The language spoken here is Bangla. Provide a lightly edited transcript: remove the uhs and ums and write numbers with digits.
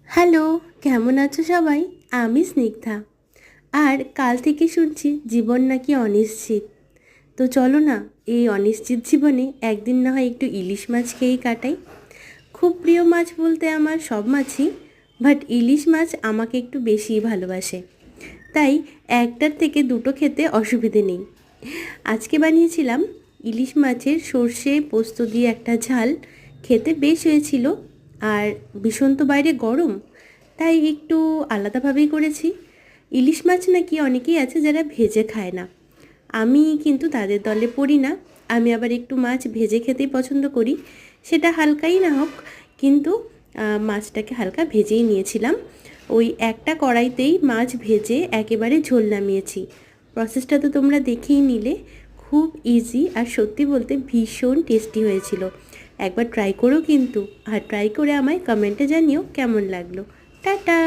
হ্যালো, কেমন আছো সবাই? আমি স্নিগ্ধা। আর কাল থেকে শুনছি জীবন নাকি অনিশ্চিত। তো চলো না, এই অনিশ্চিত জীবনে একদিন না হয় একটু ইলিশ মাছ খেয়েই কাটাই। খুব প্রিয় মাছ বলতে আমার সব মাছই, বাট ইলিশ মাছ আমাকে একটু বেশিই ভালোবাসে। তাই একটার থেকে দুটো খেতে অসুবিধে নেই। আজকে বানিয়েছিলাম ইলিশ মাছের সর্ষে পোস্ত দিয়ে একটা ঝাল। খেতে বেশ হয়েছিল। আর ভীষণ তো বাইরে গরম, তাই একটু আলাদাভাবেই করেছি। ইলিশ মাছ নাকি অনেকেই আছে যারা ভেজে খায় না, আমি কিন্তু তাদের দলে পড়ি না। আমি আবার একটু মাছ ভেজে খেতেই পছন্দ করি, সেটা হালকাই না হোক, কিন্তু মাছটাকে হালকা ভেজেই নিয়েছিলাম। ওই একটা কড়াইতেই মাছ ভেজে একেবারে ঝোল নামিয়েছি। প্রসেসটা তো তোমরা দেখেই নিলে, খুব ইজি আর সত্যি বলতে ভীষণ টেস্টি হয়েছিল। একবার ট্রাই করো কিন্তু, আর ট্রাই করে আমায় কমেন্টে জানিও কেমন লাগলো। টাটা।